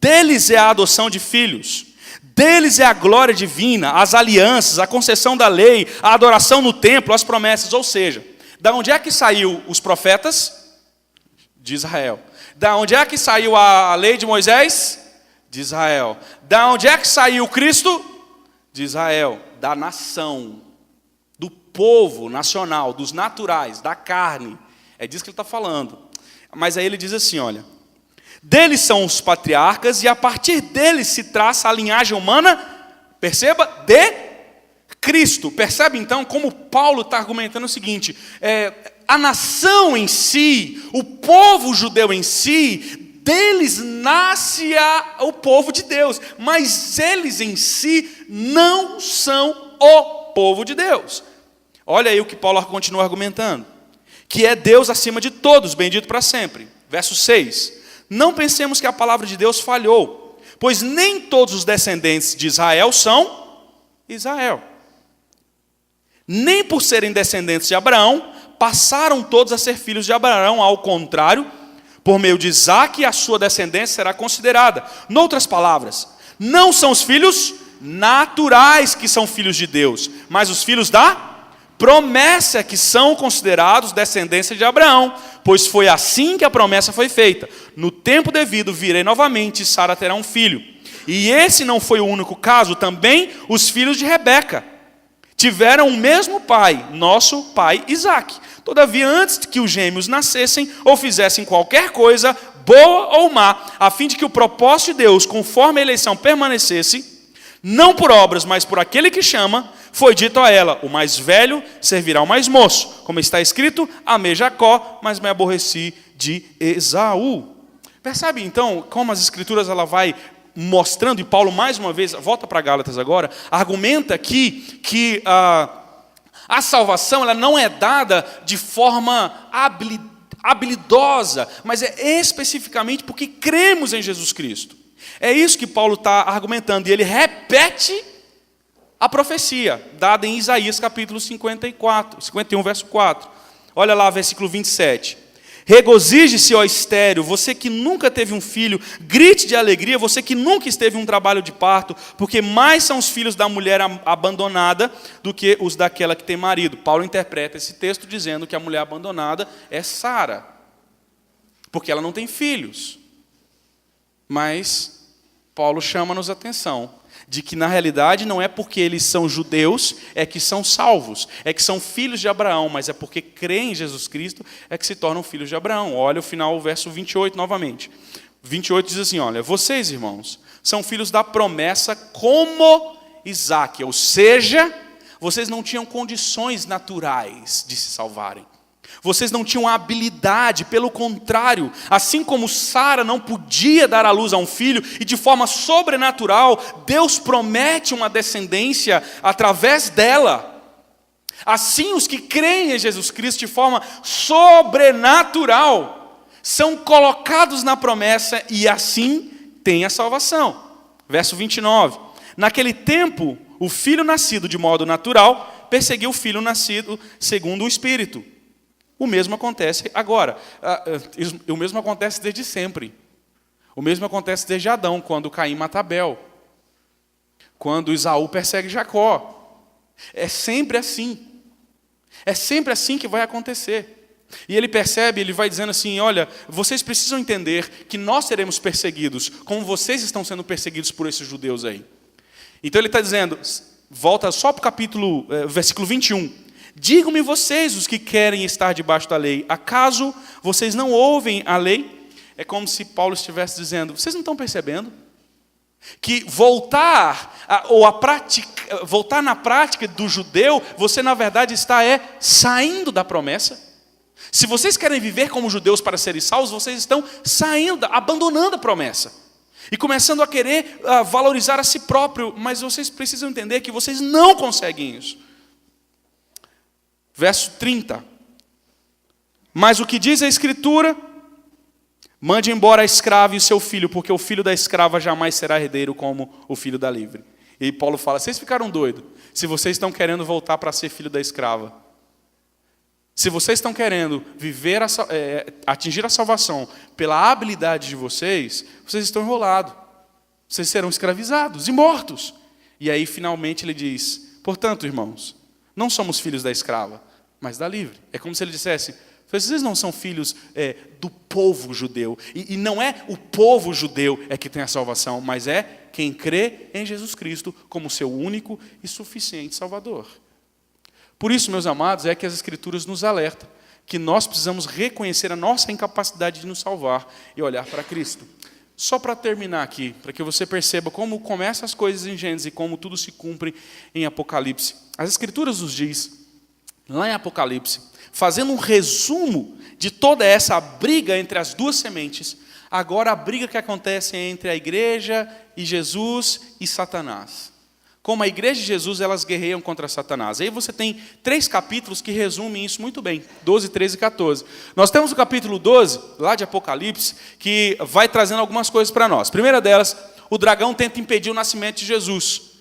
deles é a adoção de filhos, deles é a glória divina, as alianças, a concessão da lei, a adoração no templo, as promessas. Ou seja, da onde é que saiu os profetas? De Israel. Da onde é que saiu a lei de Moisés? De Israel. Da onde é que saiu Cristo? De Israel. Da nação, do povo nacional, dos naturais, da carne. É disso que ele está falando. Mas aí ele diz assim, olha: deles são os patriarcas e a partir deles se traça a linhagem humana, perceba, de Cristo. Percebe então como Paulo está argumentando o seguinte: a nação em si, o povo judeu em si, deles nasce o povo de Deus, mas eles em si não são o povo de Deus. Olha aí o que Paulo continua argumentando: que é Deus acima de todos, bendito para sempre. Verso 6. Não pensemos que a palavra de Deus falhou, pois nem todos os descendentes de Israel são Israel. Nem por serem descendentes de Abraão, passaram todos a ser filhos de Abraão, ao contrário, por meio de Isaque, a sua descendência será considerada. Noutras palavras, não são os filhos naturais que são filhos de Deus, mas os filhos da promessa que são considerados descendência de Abraão, pois foi assim que a promessa foi feita: no tempo devido virei novamente e Sara terá um filho. E esse não foi o único caso, também os filhos de Rebeca tiveram o mesmo pai, nosso pai Isaque. Todavia, antes que os gêmeos nascessem ou fizessem qualquer coisa, boa ou má, a fim de que o propósito de Deus, conforme a eleição, permanecesse, não por obras, mas por aquele que chama, foi dito a ela: o mais velho servirá ao mais moço. Como está escrito: amei Jacó, mas me aborreci de Esaú. Percebe então como as escrituras ela vai mostrando, e Paulo mais uma vez, volta para Gálatas agora, argumenta que a salvação ela não é dada de forma habilidosa, mas é especificamente porque cremos em Jesus Cristo. É isso que Paulo está argumentando, e ele repete a profecia dada em Isaías capítulo 51, verso 4. Olha lá, versículo 27. Regozije-se, ó estéril, você que nunca teve um filho, grite de alegria, você que nunca esteve em um trabalho de parto, porque mais são os filhos da mulher abandonada do que os daquela que tem marido. Paulo interpreta esse texto dizendo que a mulher abandonada é Sara, porque ela não tem filhos. Mas Paulo chama-nos a atenção de que na realidade não é porque eles são judeus é que são salvos, é que são filhos de Abraão, mas é porque creem em Jesus Cristo é que se tornam filhos de Abraão. Olha o final, o verso 28 novamente. 28 diz assim, olha: vocês, irmãos, são filhos da promessa como Isaque, ou seja, vocês não tinham condições naturais de se salvarem. Vocês não tinham habilidade, pelo contrário, assim como Sara não podia dar à luz a um filho, e de forma sobrenatural, Deus promete uma descendência através dela. Assim, os que creem em Jesus Cristo de forma sobrenatural, são colocados na promessa e assim têm a salvação. Verso 29. Naquele tempo, o filho nascido de modo natural perseguiu o filho nascido segundo o Espírito. O mesmo acontece agora. O mesmo acontece desde sempre. O mesmo acontece desde Adão, quando Caim mata Abel. Quando Esaú persegue Jacó. É sempre assim. É sempre assim que vai acontecer. E ele percebe, ele vai dizendo assim, olha, vocês precisam entender que nós seremos perseguidos, como vocês estão sendo perseguidos por esses judeus aí. Então ele está dizendo, volta só para o versículo 21. Digam-me vocês, os que querem estar debaixo da lei, acaso vocês não ouvem a lei? É como se Paulo estivesse dizendo, vocês não estão percebendo? Que voltar na prática do judeu, você na verdade está saindo da promessa. Se vocês querem viver como judeus para serem salvos, vocês estão saindo, abandonando a promessa. E começando a querer valorizar a si próprio, mas vocês precisam entender que vocês não conseguem isso. Verso 30. Mas o que diz a Escritura? Mande embora a escrava e seu filho, porque o filho da escrava jamais será herdeiro como o filho da livre. E Paulo fala, vocês ficaram doidos se vocês estão querendo voltar para ser filho da escrava. Se vocês estão querendo atingir a salvação pela habilidade de vocês, vocês estão enrolados. Vocês serão escravizados e mortos. E aí, finalmente, ele diz, portanto, irmãos, não somos filhos da escrava, mas da livre. É como se ele dissesse, vocês não são filhos do povo judeu. E não é o povo judeu que tem a salvação, mas é quem crê em Jesus Cristo como seu único e suficiente Salvador. Por isso, meus amados, é que as Escrituras nos alertam que nós precisamos reconhecer a nossa incapacidade de nos salvar e olhar para Cristo. Só para terminar aqui, para que você perceba como começam as coisas em Gênesis e como tudo se cumpre em Apocalipse. As Escrituras nos diz, lá em Apocalipse, fazendo um resumo de toda essa briga entre as duas sementes, agora a briga que acontece entre a igreja e Jesus e Satanás. Como a igreja de Jesus, elas guerreiam contra Satanás. Aí você tem 3 capítulos que resumem isso muito bem, 12, 13 e 14. Nós temos o capítulo 12, lá de Apocalipse, que vai trazendo algumas coisas para nós. A primeira delas, o dragão tenta impedir o nascimento de Jesus.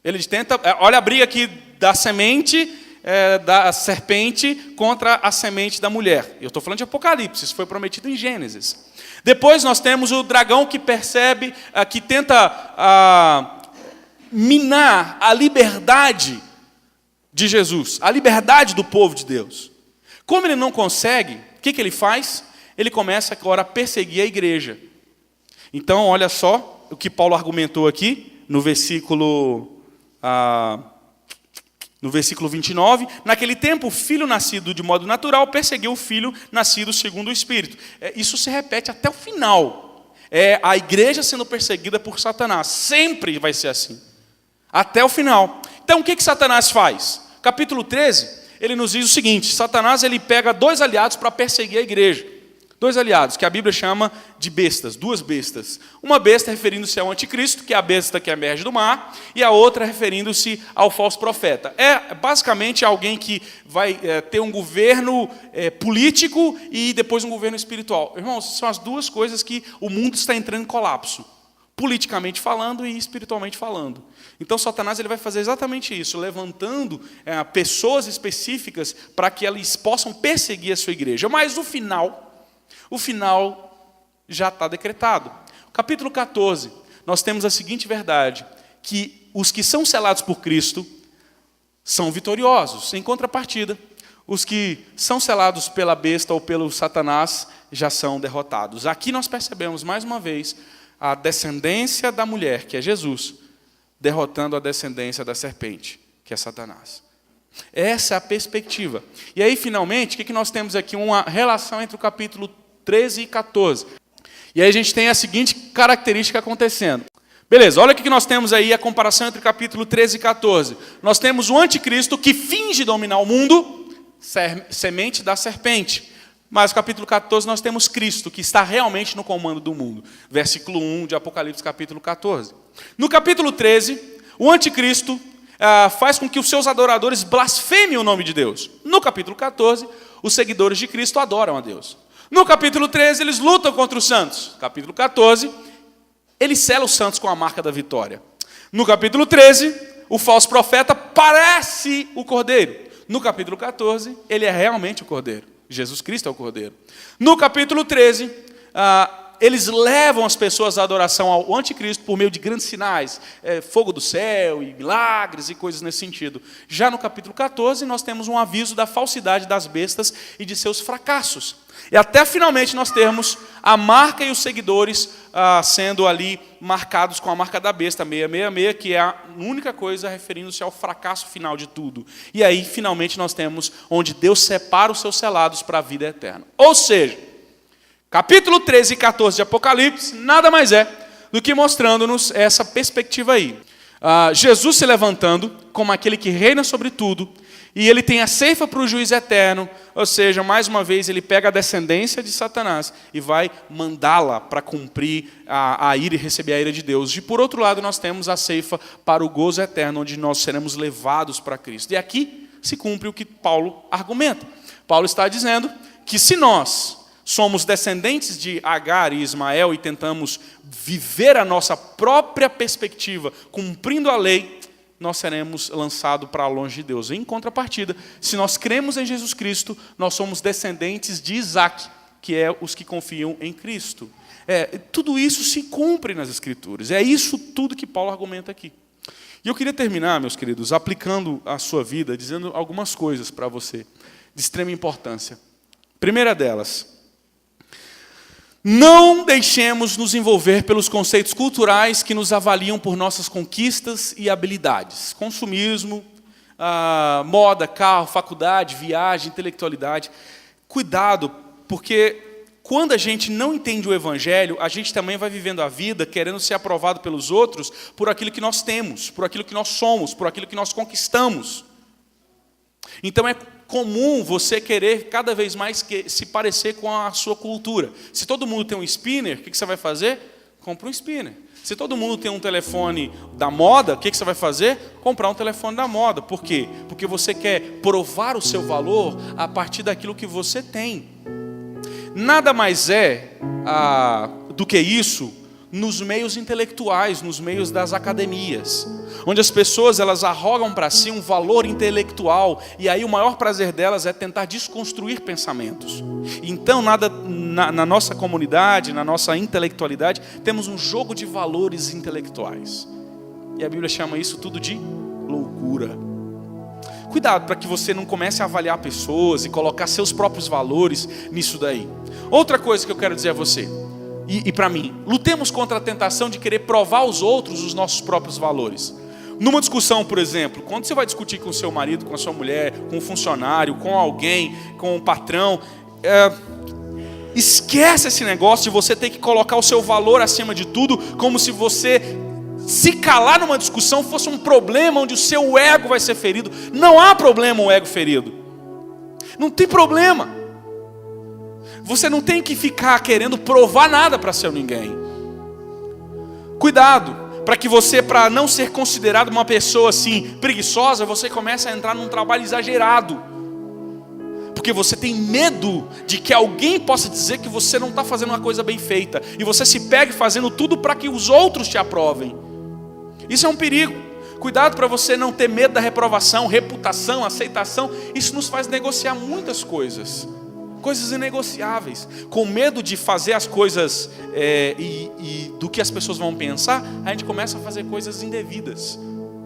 Ele tenta, olha a briga aqui da semente, da serpente contra a semente da mulher. Eu estou falando de Apocalipse, isso foi prometido em Gênesis. Depois nós temos o dragão que percebe, que tenta minar a liberdade de Jesus, a liberdade do povo de Deus. Como ele não consegue, o que ele faz? Ele começa agora a perseguir a igreja. Então, olha só o que Paulo argumentou aqui, no versículo 29. Naquele tempo, o filho nascido de modo natural perseguiu o filho nascido segundo o Espírito. Isso se repete até o final. A igreja sendo perseguida por Satanás. Sempre vai ser assim. Até o final. Então, o que Satanás faz? Capítulo 13, ele nos diz o seguinte, Satanás ele pega 2 aliados para perseguir a igreja. 2 aliados, que a Bíblia chama de bestas, 2 bestas. Uma besta referindo-se ao anticristo, que é a besta que emerge do mar, e a outra referindo-se ao falso profeta. É basicamente alguém que vai ter um governo político e depois um governo espiritual. Irmãos, são as 2 coisas que o mundo está entrando em colapso. Politicamente falando e espiritualmente falando. Então, Satanás ele vai fazer exatamente isso, levantando pessoas específicas para que eles possam perseguir a sua igreja. Mas o final já está decretado. Capítulo 14, nós temos a seguinte verdade, que os que são selados por Cristo são vitoriosos. Em contrapartida, os que são selados pela besta ou pelo Satanás já são derrotados. Aqui nós percebemos, mais uma vez, a descendência da mulher, que é Jesus, derrotando a descendência da serpente, que é Satanás. Essa é a perspectiva. E aí, finalmente, o que nós temos aqui? Uma relação entre o capítulo 13 e 14. E aí a gente tem a seguinte característica acontecendo. Beleza, olha o que nós temos aí, a comparação entre o capítulo 13 e 14. Nós temos o anticristo que finge dominar o mundo, semente da serpente. Mas no capítulo 14 nós temos Cristo, que está realmente no comando do mundo. Versículo 1 de Apocalipse, capítulo 14. No capítulo 13, o anticristo faz com que os seus adoradores blasfemem o nome de Deus. No capítulo 14, os seguidores de Cristo adoram a Deus. No capítulo 13, eles lutam contra os santos. Capítulo 14, ele sela os santos com a marca da vitória. No capítulo 13, o falso profeta parece o cordeiro. No capítulo 14, ele é realmente o cordeiro. Jesus Cristo é o Cordeiro. No capítulo 13, eles levam as pessoas à adoração ao anticristo por meio de grandes sinais, fogo do céu e milagres e coisas nesse sentido. Já no capítulo 14, nós temos um aviso da falsidade das bestas e de seus fracassos. E até finalmente nós termos a marca e os seguidores sendo ali marcados com a marca da besta, 666, que é a única coisa referindo-se ao fracasso final de tudo. E aí, finalmente, nós temos onde Deus separa os seus selados para a vida eterna. Ou seja, capítulo 13 e 14 de Apocalipse nada mais é do que mostrando-nos essa perspectiva aí. Jesus se levantando como aquele que reina sobre tudo, e ele tem a ceifa para o juízo eterno, ou seja, mais uma vez ele pega a descendência de Satanás e vai mandá-la para cumprir a ira e receber a ira de Deus. E por outro lado nós temos a ceifa para o gozo eterno, onde nós seremos levados para Cristo. E aqui se cumpre o que Paulo argumenta. Paulo está dizendo que se nós somos descendentes de Agar e Ismael e tentamos viver a nossa própria perspectiva, cumprindo a lei, nós seremos lançados para longe de Deus. Em contrapartida, se nós cremos em Jesus Cristo, nós somos descendentes de Isaac, que é os que confiam em Cristo. Tudo isso se cumpre nas Escrituras. É isso tudo que Paulo argumenta aqui. E eu queria terminar, meus queridos, aplicando a sua vida, dizendo algumas coisas para você, de extrema importância. Primeira delas, não deixemos nos envolver pelos conceitos culturais que nos avaliam por nossas conquistas e habilidades. Consumismo, moda, carro, faculdade, viagem, intelectualidade. Cuidado, porque quando a gente não entende o Evangelho, a gente também vai vivendo a vida querendo ser aprovado pelos outros por aquilo que nós temos, por aquilo que nós somos, por aquilo que nós conquistamos. Então é comum você querer cada vez mais se parecer com a sua cultura. Se todo mundo tem um spinner, o que você vai fazer? Compra um spinner. Se todo mundo tem um telefone da moda, o que você vai fazer? Comprar um telefone da moda. Por quê? Porque você quer provar o seu valor a partir daquilo que você tem. Nada mais do que isso nos meios intelectuais, nos meios das academias, onde as pessoas elas arrogam para si um valor intelectual, e aí o maior prazer delas é tentar desconstruir pensamentos. Então, na nossa comunidade, na nossa intelectualidade, temos um jogo de valores intelectuais. E a Bíblia chama isso tudo de loucura. Cuidado para que você não comece a avaliar pessoas e colocar seus próprios valores nisso daí. Outra coisa que eu quero dizer a você, e para mim, lutemos contra a tentação de querer provar aos outros os nossos próprios valores. Numa discussão, por exemplo, quando você vai discutir com o seu marido, com a sua mulher, com um funcionário, com alguém, com um patrão, esquece esse negócio de você ter que colocar o seu valor acima de tudo, como se você se calar numa discussão fosse um problema onde o seu ego vai ser ferido. Não há problema o ego ferido. Não tem problema. Você não tem que ficar querendo provar nada para ser ninguém. Cuidado, para que você, para não ser considerado uma pessoa assim preguiçosa, você comece a entrar num trabalho exagerado. Porque você tem medo de que alguém possa dizer que você não está fazendo uma coisa bem feita. E você se pegue fazendo tudo para que os outros te aprovem. Isso é um perigo. Cuidado para você não ter medo da reprovação, reputação, aceitação. Isso nos faz negociar muitas coisas. Coisas inegociáveis. Com medo de fazer as coisas e do que as pessoas vão pensar, a gente começa a fazer coisas indevidas.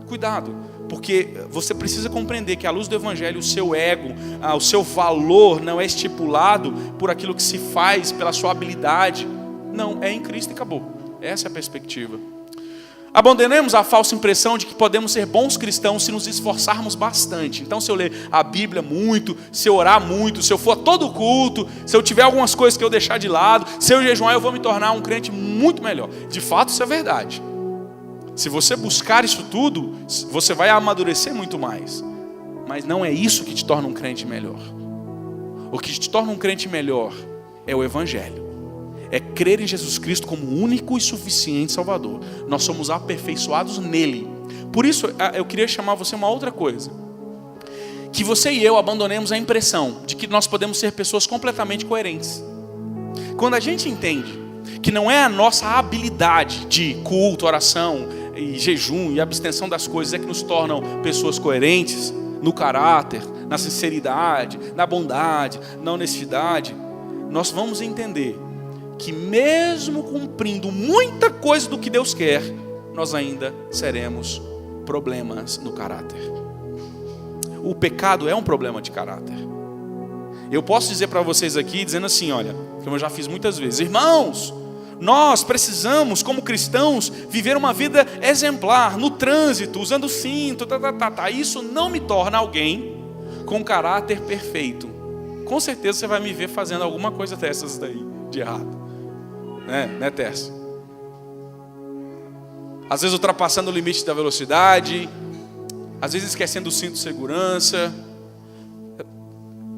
Cuidado, porque você precisa compreender que à luz do Evangelho, o seu ego, o seu valor não é estipulado por aquilo que se faz, pela sua habilidade. Não, é em Cristo e acabou. Essa é a perspectiva. Abandonemos a falsa impressão de que podemos ser bons cristãos se nos esforçarmos bastante. Então, se eu ler a Bíblia muito, se eu orar muito, se eu for a todo culto, se eu tiver algumas coisas que eu deixar de lado, se eu jejuar, eu vou me tornar um crente muito melhor. De fato, isso é verdade. Se você buscar isso tudo, você vai amadurecer muito mais. Mas não é isso que te torna um crente melhor. O que te torna um crente melhor é o Evangelho. É crer em Jesus Cristo como único e suficiente Salvador. Nós somos aperfeiçoados nele. Por isso, eu queria chamar você uma outra coisa. Que você e eu abandonemos a impressão de que nós podemos ser pessoas completamente coerentes. Quando a gente entende que não é a nossa habilidade de culto, oração e jejum e abstenção das coisas é que nos tornam pessoas coerentes no caráter, na sinceridade, na bondade, na honestidade, nós vamos entender que mesmo cumprindo muita coisa do que Deus quer, nós ainda seremos problemas no caráter. O pecado é um problema de caráter. Eu posso dizer para vocês aqui, dizendo assim, olha, como eu já fiz muitas vezes, irmãos, nós precisamos, como cristãos, viver uma vida exemplar, no trânsito, usando cinto, Isso não me torna alguém com caráter perfeito. Com certeza você vai me ver fazendo alguma coisa dessas daí, de errado. Né, Tércio? Às vezes ultrapassando o limite da velocidade, às vezes esquecendo o cinto de segurança.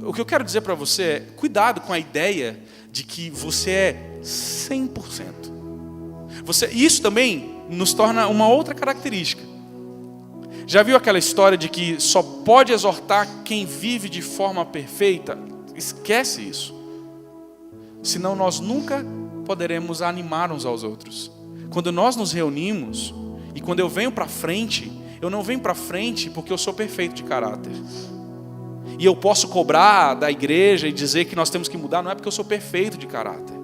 O que eu quero dizer para você é, cuidado com a ideia de que você é 100%. Isso também nos torna uma outra característica. Já viu aquela história de que só pode exortar quem vive de forma perfeita? Esquece isso. Senão nós nunca poderemos animar uns aos outros. Quando nós nos reunimos, e quando eu venho para frente, eu não venho para frente porque eu sou perfeito de caráter. E eu posso cobrar da igreja e dizer que nós temos que mudar, não é porque eu sou perfeito de caráter.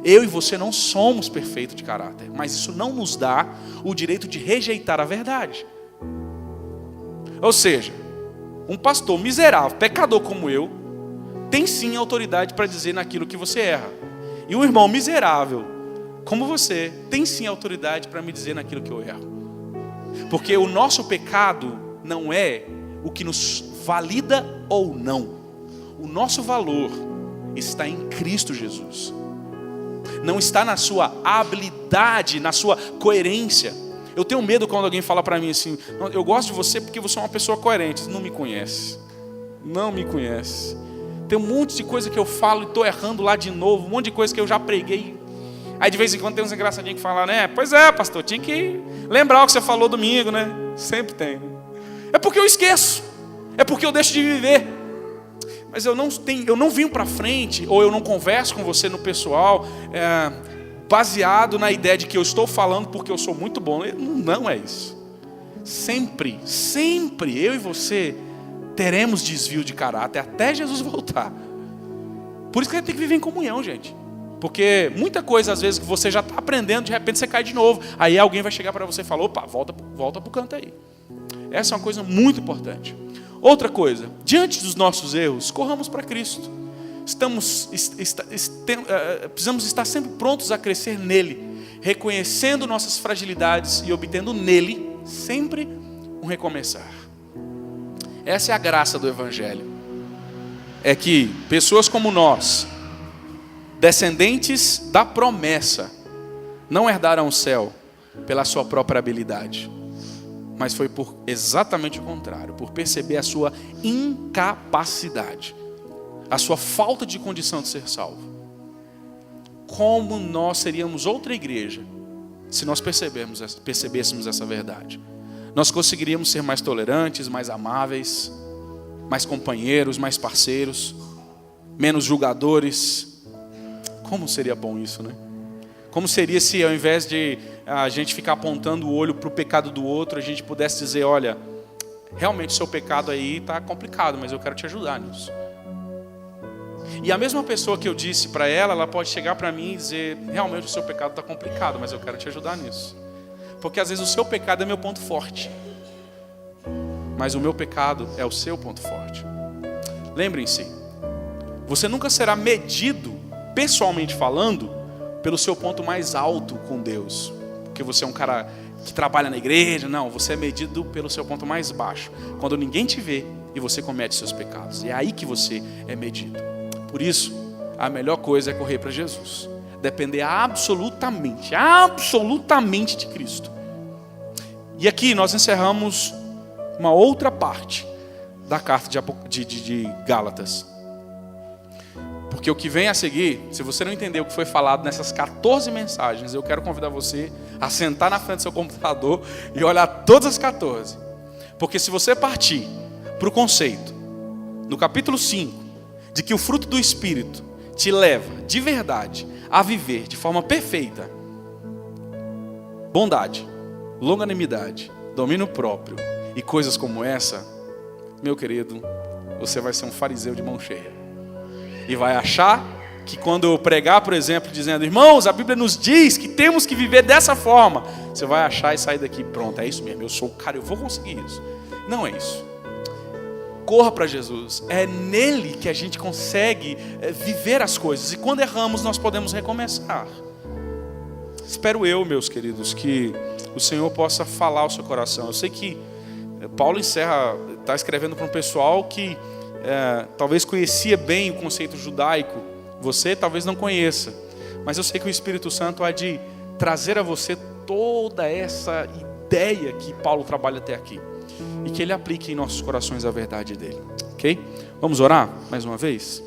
Eu e você não somos perfeitos de caráter, mas isso não nos dá o direito de rejeitar a verdade. Ou seja, um pastor miserável, pecador como eu, tem sim autoridade para dizer naquilo que você erra. E um irmão miserável como você, tem sim autoridade para me dizer naquilo que eu erro. Porque o nosso pecado não é o que nos valida ou não. O nosso valor está em Cristo Jesus. Não está na sua habilidade, na sua coerência. Eu tenho medo quando alguém fala para mim assim, eu gosto de você porque você é uma pessoa coerente. Não me conhece. Não me conhece. Tem um monte de coisa que eu falo e estou errando lá de novo. Um monte de coisa que eu já preguei. Aí de vez em quando tem uns engraçadinhos que falam, né? Pois é, pastor, tinha que lembrar o que você falou domingo, né? Sempre tem, né? É porque eu esqueço. É porque eu deixo de viver. Mas eu não vim para frente, ou eu não converso com você no pessoal, baseado na ideia de que eu estou falando porque eu sou muito bom. Não é isso. Sempre, eu e você teremos desvio de caráter até Jesus voltar. Por isso que a gente tem que viver em comunhão, gente. Porque muita coisa, às vezes, que você já está aprendendo, de repente você cai de novo. Aí alguém vai chegar para você e falar, opa, volta para o canto aí. Essa é uma coisa muito importante. Outra coisa, diante dos nossos erros, corramos para Cristo. Precisamos estar sempre prontos a crescer nele, reconhecendo nossas fragilidades e obtendo nele sempre um recomeçar. Essa é a graça do Evangelho. É que pessoas como nós, descendentes da promessa, não herdaram o céu pela sua própria habilidade, mas foi por exatamente o contrário, por perceber a sua incapacidade, a sua falta de condição de ser salvo. Como nós seríamos outra igreja se nós percebêssemos essa verdade? Nós conseguiríamos ser mais tolerantes, mais amáveis, mais companheiros, mais parceiros, menos julgadores. Como seria bom isso, né? Como seria se ao invés de a gente ficar apontando o olho para o pecado do outro, a gente pudesse dizer, olha, realmente o seu pecado aí está complicado, mas eu quero te ajudar nisso. E a mesma pessoa que eu disse para ela, ela pode chegar para mim e dizer, realmente o seu pecado está complicado, mas eu quero te ajudar nisso. Porque às vezes o seu pecado é meu ponto forte, mas o meu pecado é o seu ponto forte. Lembrem-se, você nunca será medido, pessoalmente falando, pelo seu ponto mais alto com Deus. Porque você é um cara que trabalha na igreja. Não, você é medido pelo seu ponto mais baixo. Quando ninguém te vê e você comete seus pecados. É aí que você é medido. Por isso, a melhor coisa é correr para Jesus. Depender absolutamente de Cristo. E aqui nós encerramos uma outra parte da carta de Gálatas. Porque o que vem a seguir, se você não entendeu o que foi falado nessas 14 mensagens, eu quero convidar você a sentar na frente do seu computador e olhar todas as 14. Porque se você partir para o conceito, no capítulo 5, de que o fruto do Espírito te leva, de verdade, a viver de forma perfeita, bondade, longanimidade, domínio próprio e coisas como essa, meu querido, você vai ser um fariseu de mão cheia. E vai achar que quando eu pregar, por exemplo, dizendo, irmãos, a Bíblia nos diz que temos que viver dessa forma, você vai achar e sair daqui, pronto, é isso mesmo, eu sou o cara, eu vou conseguir isso. Não é isso. Corra para Jesus, é nele que a gente consegue viver as coisas, e quando erramos nós podemos recomeçar. Espero eu, meus queridos, que o Senhor possa falar ao seu coração. Eu sei que Paulo está escrevendo para um pessoal que talvez conhecia bem o conceito judaico, você talvez não conheça, mas eu sei que o Espírito Santo há de trazer a você toda essa ideia que Paulo trabalha até aqui, e que ele aplique em nossos corações a verdade dele, ok? Vamos orar mais uma vez?